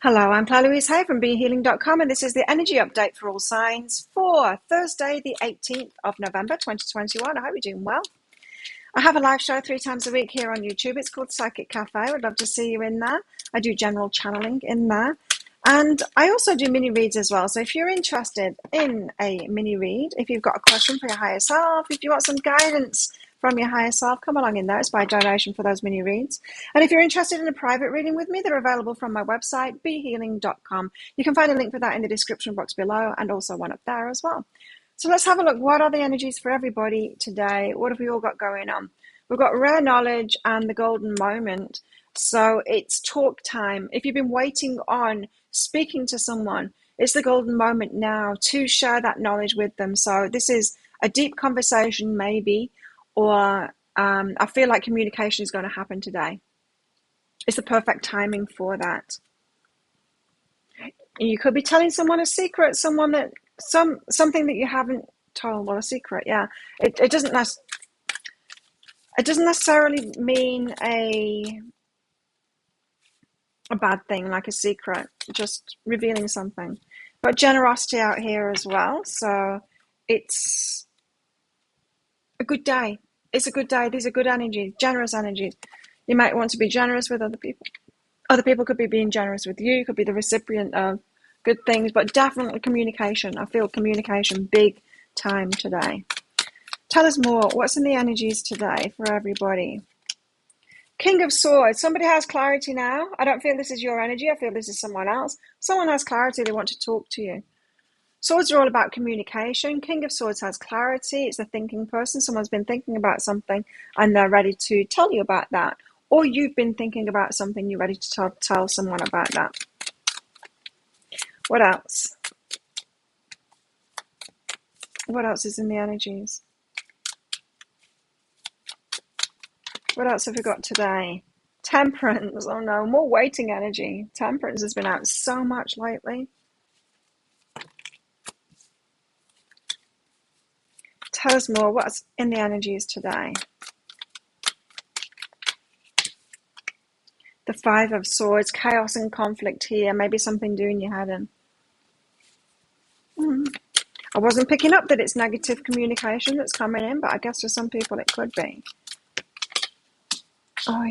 Hello, I'm Claire Louise Hay from BeHealing.com, and this is the energy update for all signs for Thursday, the 18th of November, 2021. I hope you're doing well. I have a live show 3 times a week here on YouTube. It's called Psychic Cafe. I would love to see you in there. I do general channeling in there. And I also do mini reads as well. So if you're interested in a mini read, if you've got a question for your higher self, if you want some guidance from your higher self, come along in there. It's by donation for those mini reads. And if you're interested in a private reading with me, they're available from my website, behealing.com. You can find a link for that in the description box below and also one up there as well. So let's have a look. What are the energies for everybody today? What have we all got going on? We've got rare knowledge and the golden moment. So it's talk time. If you've been waiting on speaking to someone, it's the golden moment now to share that knowledge with them. So this is a deep conversation maybe, or I feel like communication is going to happen today. It's the perfect timing for that. You could be telling someone a secret, something that you haven't told. Well, a secret, yeah. It doesn't necessarily mean a bad thing, like a secret, just revealing something. But generosity out here as well. So it's a good day. It's a good day. These are good energies, generous energies. You might want to be generous with other people. Other people could be being generous with you. You could be the recipient of good things, but definitely communication. I feel communication big time today. Tell us more. What's in the energies today for everybody? King of Swords. Somebody has clarity now. I don't feel this is your energy. I feel this is someone else. Someone has clarity. They want to talk to you. Swords are all about communication. King of Swords has clarity. It's a thinking person. Someone's been thinking about something and they're ready to tell you about that. Or you've been thinking about something, you're ready to tell someone about that. What else? What else is in the energies? What else have we got today? Temperance. Oh no, more waiting energy. Temperance has been out so much lately. Tell us more. What's in the energies today? The Five of Swords. Chaos and conflict here. Maybe something doing your head in. I wasn't picking up that it's negative communication that's coming in, but I guess for some people it could be. Oh,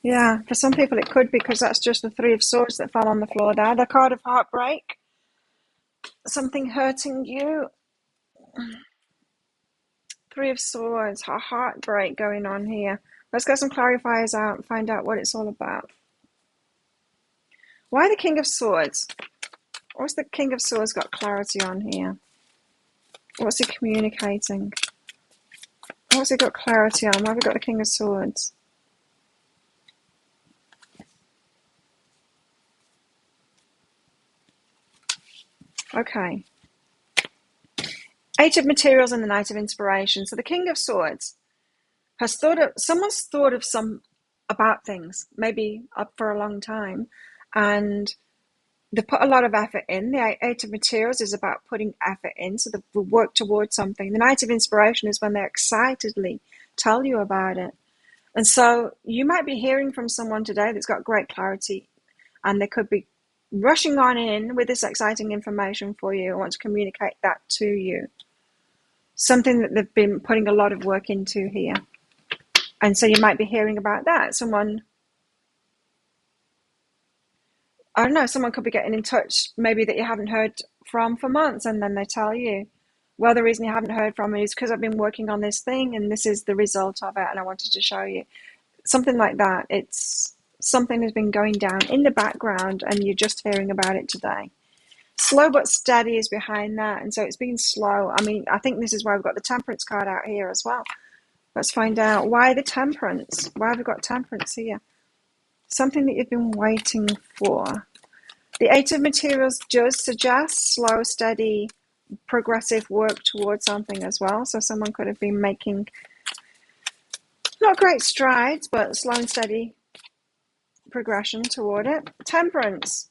yeah, for some people it could be, because that's just the Three of Swords that fell on the floor there. The card of heartbreak. Something hurting you. Three of Swords. A heartbreak going on here. Let's get some clarifiers out and find out what it's all about. Why the King of Swords? What's the King of Swords got clarity on here? What's he communicating? What's he got clarity on? Why have we got the King of Swords? Okay. Eight of Materials and the Knight of Inspiration. So the King of Swords has someone's thought of about things, maybe up for a long time, and they put a lot of effort in. The Eight of Materials is about putting effort in, so they work towards something. The Knight of Inspiration is when they excitedly tell you about it. And so you might be hearing from someone today that's got great clarity, and they could be rushing on in with this exciting information for you and want to communicate that to you. Something that they've been putting a lot of work into here. And so you might be hearing about that. Someone could be getting in touch, maybe that you haven't heard from for months, and then they tell you, well, the reason you haven't heard from me is because I've been working on this thing, and this is the result of it, and I wanted to show you. Something like that. It's something has been going down in the background, and you're just hearing about it today. Slow but steady is behind that, and so it's been slow. I mean, I think this is why we've got the Temperance card out here as well. Let's find out why the Temperance. Why have we got Temperance here? Something that you've been waiting for. The Eight of Materials does suggest slow, steady, progressive work towards something as well. So someone could have been making not great strides, but slow and steady progression toward it. Temperance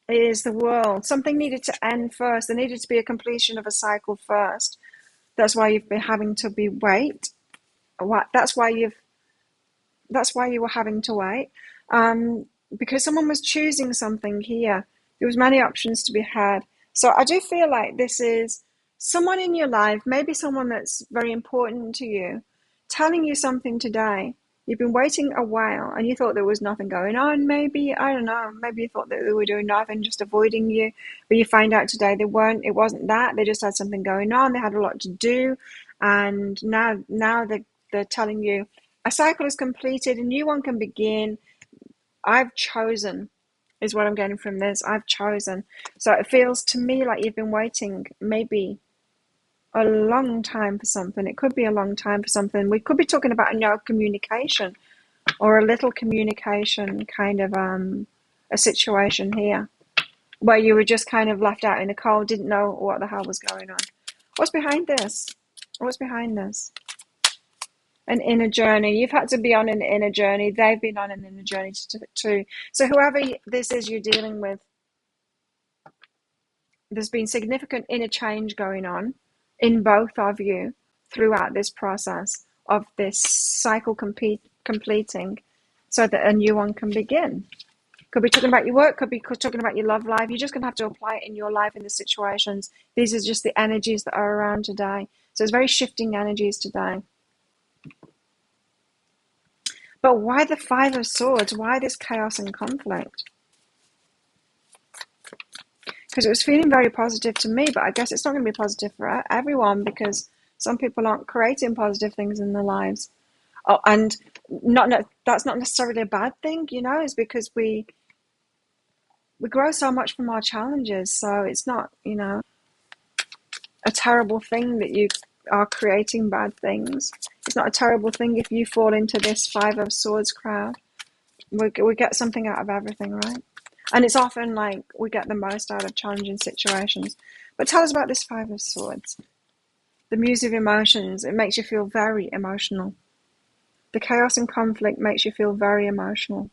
is the World. Something needed to end first. There needed to be a completion of a cycle first. That's why you've been having to wait. That's why you were having to wait. because someone was choosing something here. There was many options to be had. So I do feel like this is someone in your life, maybe someone that's very important to you, telling you something today. You've been waiting a while and you thought there was nothing going on, maybe. I don't know. Maybe you thought that they were doing nothing, just avoiding you. But you find out today they weren't. It wasn't that. They just had something going on. They had a lot to do. And now they're telling you a cycle is completed, a new one can begin. I've chosen, is what I'm getting from this. I've chosen. So it feels to me like you've been waiting maybe a long time for something. It could be a long time for something. We could be talking about no communication or a little communication kind of a situation here where you were just kind of left out in the cold, didn't know what the hell was going on. What's behind this? What's behind this? An inner journey. You've had to be on an inner journey. They've been on an inner journey too. So whoever this is you're dealing with, there's been significant inner change going on in both of you throughout this process of this cycle completing so that a new one can begin. Could be talking about your work, could be talking about your love life. You're just going to have to apply it in your life in the situations. These are just the energies that are around today. So it's very shifting energies today. But why the Five of Swords? Why this chaos and conflict? Because it was feeling very positive to me, but I guess it's not going to be positive for everyone because some people aren't creating positive things in their lives. Oh, and that's not necessarily a bad thing, it's because we grow so much from our challenges. So it's not, a terrible thing that you are creating bad things. It's not a terrible thing if you fall into this Five of Swords crowd. We get something out of everything, right? And it's often like we get the most out of challenging situations. But tell us about this Five of Swords. The Muse of Emotions, it makes you feel very emotional. The chaos and conflict makes you feel very emotional.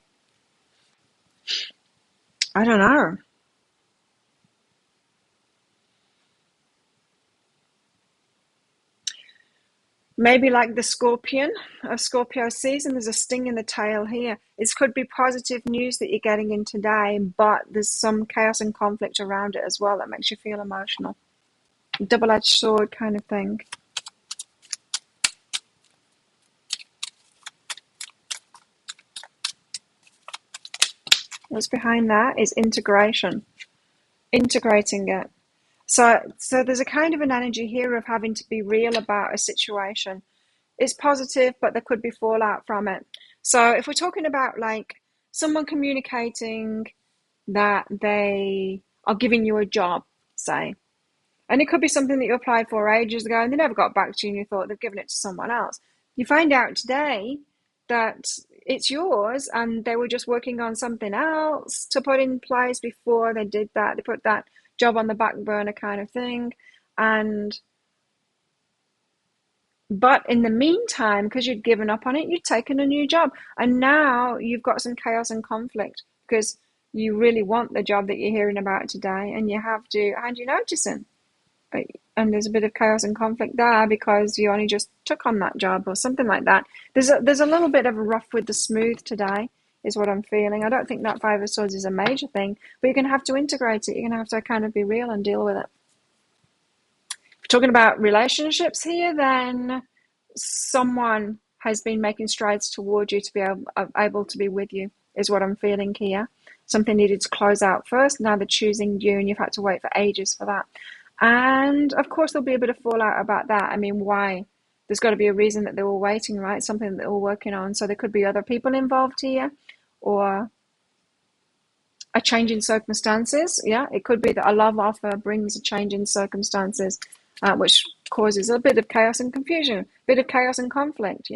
I don't know. Maybe like the Scorpion of Scorpio season, there's a sting in the tail here. It could be positive news that you're getting in today, but there's some chaos and conflict around it as well that makes you feel emotional. Double-edged sword kind of thing. What's behind that is integration. Integrating it. So there's a kind of an energy here of having to be real about a situation. It's positive, but there could be fallout from it. So if we're talking about like someone communicating that they are giving you a job, say, and it could be something that you applied for ages ago and they never got back to you and you thought they've given it to someone else. You find out today that it's yours and they were just working on something else to put in place before they did that. They put that job on the back burner kind of thing. But in the meantime, because you'd given up on it, you'd taken a new job. And now you've got some chaos and conflict because you really want the job that you're hearing about today and you have to hand your notice in. And there's a bit of chaos and conflict there because you only just took on that job or something like that. There's a little bit of a rough with the smooth today is what I'm feeling. I don't think that Five of Swords is a major thing, but you're going to have to integrate it. You're going to have to kind of be real and deal with it. If we're talking about relationships here, then someone has been making strides toward you to be able to be with you is what I'm feeling here. Something needed to close out first. Now they're choosing you and you've had to wait for ages for that. And of course, there'll be a bit of fallout about that. I mean, why? There's got to be a reason that they were waiting, right? Something that they were working on. So there could be other people involved here or a change in circumstances. Yeah, it could be that a love offer brings a change in circumstances, which causes a bit of chaos and confusion, a bit of chaos and conflict,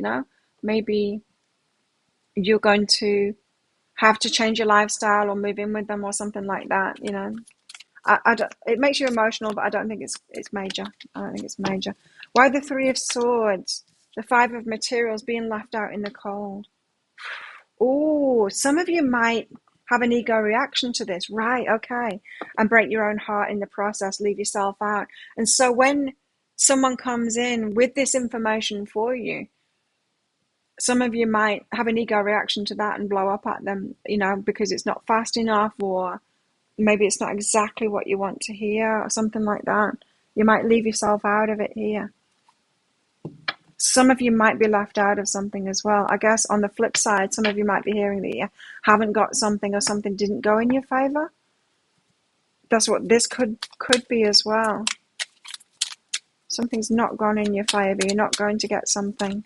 Maybe you're going to have to change your lifestyle or move in with them or something like that, I don't, it makes you emotional, but I don't think it's major. I don't think it's major. Why the Three of Swords? The Five of Materials being left out in the cold. Oh, some of you might have an ego reaction to this. Right, okay. And break your own heart in the process, leave yourself out. And so when someone comes in with this information for you, Some of you might have an ego reaction to that and blow up at them, because it's not fast enough, or maybe it's not exactly what you want to hear, or something like that. You might leave yourself out of it here. Some of you might be left out of something as well. I guess on the flip side, some of you might be hearing that you haven't got something, or something didn't go in your favor. That's what this could be as well. Something's not gone in your favor. You're not going to get something.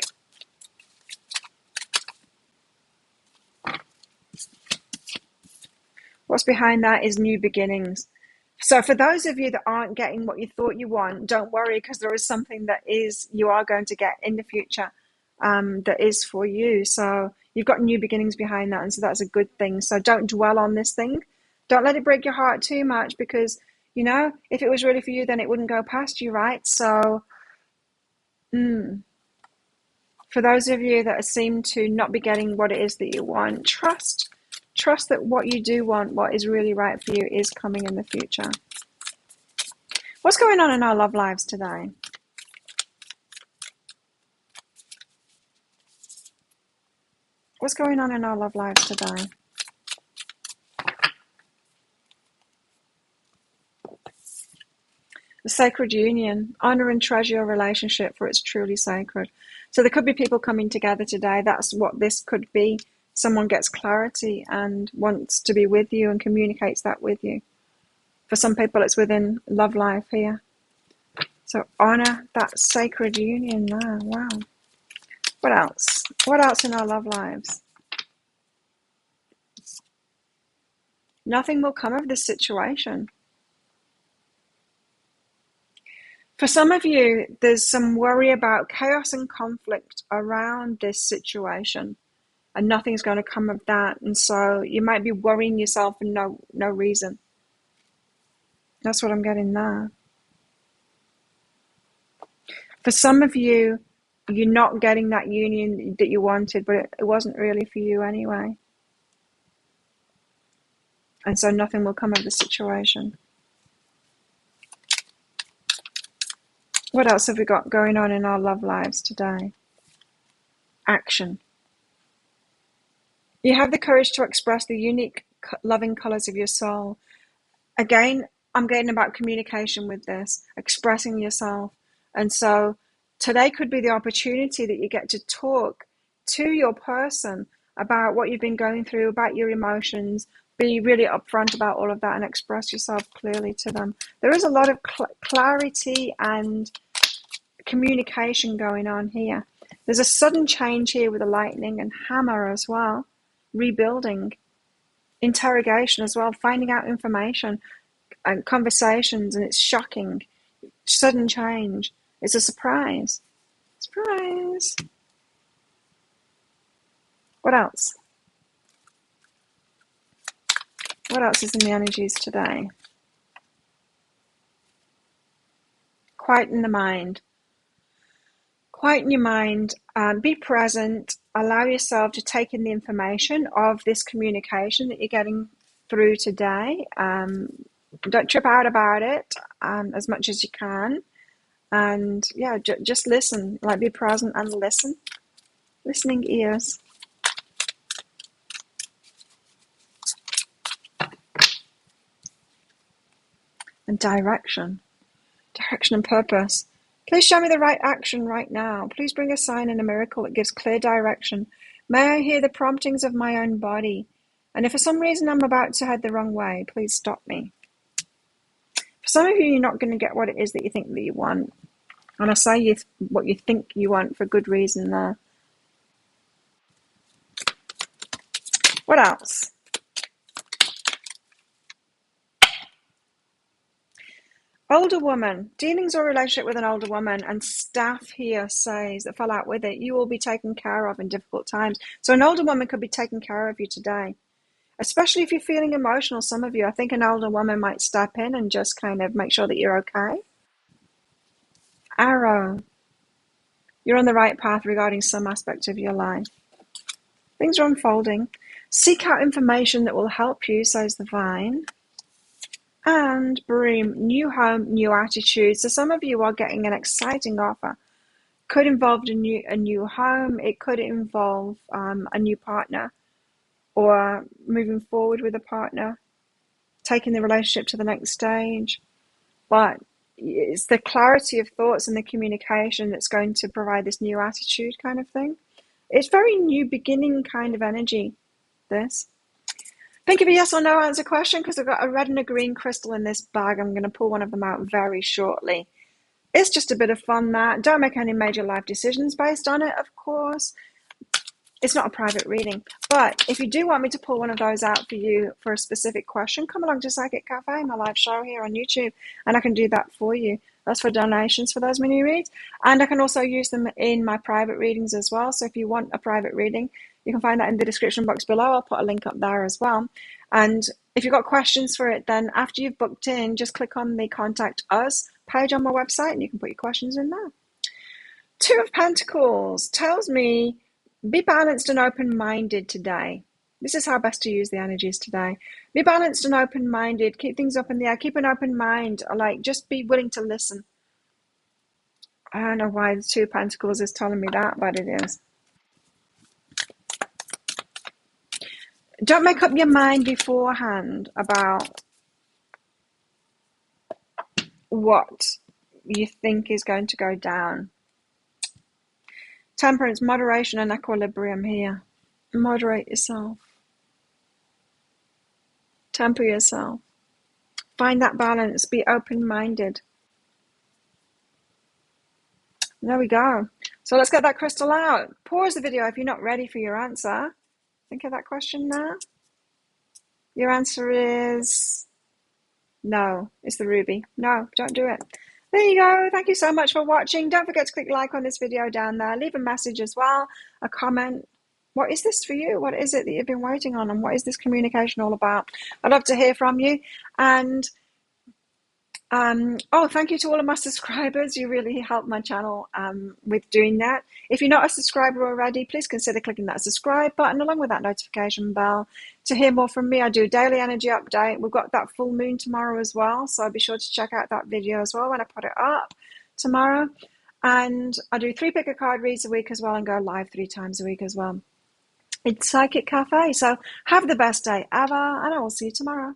What's behind that is new beginnings. So for those of you that aren't getting what you thought you want, don't worry, because there is something that you are going to get in the future, that is for you. So you've got new beginnings behind that, and so that's a good thing. So don't dwell on this thing. Don't let it break your heart too much, because, if it was really for you, then it wouldn't go past you, right? So for those of you that seem to not be getting what it is that you want, trust that what you do want, what is really right for you, is coming in the future. What's going on in our love lives today? What's going on in our love lives today? The sacred union. Honor and treasure your relationship, for it's truly sacred. So there could be people coming together today. That's what this could be. Someone gets clarity and wants to be with you and communicates that with you. For some people, it's within love life here. So honor that sacred union now. Wow. What else? What else in our love lives? Nothing will come of this situation. For some of you, there's some worry about chaos and conflict around this situation, and nothing's going to come of that. And so you might be worrying yourself for no reason. That's what I'm getting there. For some of you, you're not getting that union that you wanted, but it wasn't really for you anyway. And so nothing will come of the situation. What else have we got going on in our love lives today? Action. You have the courage to express the unique, loving colors of your soul. Again, I'm getting about communication with this, expressing yourself. And so today could be the opportunity that you get to talk to your person about what you've been going through, about your emotions, be really upfront about all of that and express yourself clearly to them. There is a lot of clarity and communication going on here. There's a sudden change here with the lightning and hammer as well, rebuilding, interrogation as well, finding out information and conversations, and it's shocking. Sudden change. It's a surprise. Surprise. What else? What else is in the energies today? Quieten the mind. Quieten your mind. Be present. Allow yourself to take in the information of this communication that you're getting through today. Don't trip out about it as much as you can. And yeah, just listen. Like, be present and listen. Listening ears. And direction and purpose. Please show me the right action right now. Please bring a sign and a miracle that gives clear direction. May I hear the promptings of my own body. And if for some reason I'm about to head the wrong way, please stop me. For some of you, you're not going to get what it is that you think that you want. And I say what you think you want for good reason there. What else? Older woman, dealings or relationship with an older woman, and staff here says that fell out with it, you will be taken care of in difficult times. So an older woman could be taking care of you today, especially if you're feeling emotional. Some of you, I think an older woman might step in and just kind of make sure that you're okay. Arrow, you're on the right path regarding some aspect of your life. Things are unfolding. Seek out information that will help you, says the vine. And Broom, new home, new attitude. So some of you are getting an exciting offer Could involve a new home. It could involve a new partner, or moving forward with a partner, taking the relationship to the next stage. But it's the clarity of thoughts and the communication that's going to provide this new attitude kind of thing. It's very new beginning kind of energy, this. Think of a yes or no answer question, because I've got a red and a green crystal in this bag. I'm going to pull one of them out very shortly. It's just a bit of fun, that. Don't make any major life decisions based on it, of course. It's not a private reading. But if you do want me to pull one of those out for you for a specific question, come along to Psychic Cafe, my live show here on YouTube, and I can do that for you. That's for donations for those mini reads. And I can also use them in my private readings as well. So if you want a private reading, you can find that in the description box below. I'll put a link up there as well. And if you've got questions for it, then after you've booked in, just click on the Contact Us page on my website and you can put your questions in there. Two of Pentacles tells me, be balanced and open-minded today. This is how best to use the energies today. Be balanced and open-minded. Keep things up in the air. Keep an open mind. Like, just be willing to listen. I don't know why the Two of Pentacles is telling me that, but it is. Don't make up your mind beforehand about what you think is going to go down. Temperance, moderation, and equilibrium here. Moderate yourself. Temper yourself. Find that balance. Be open-minded. There we go. So let's get that crystal out. Pause the video if you're not ready for your answer. Think of that question now. Your answer is no. It's the ruby. No, don't do it. There you go. Thank you so much for watching. Don't forget to click like on this video down there. Leave a message as well, a comment. What is this for you? What is it that you've been waiting on? And what is this communication all about? I'd love to hear from you. And thank you to all of my subscribers. You really help my channel with doing that. If you're not a subscriber already, please consider clicking that subscribe button along with that notification bell to hear more from me. I do a daily energy update. We've got that full moon tomorrow as well, so be sure to check out that video as well when I put it up tomorrow. And I do 3 pick a card reads a week as well, and go live 3 times a week as well. It's Psychic Cafe. So have the best day ever, and I will see you tomorrow.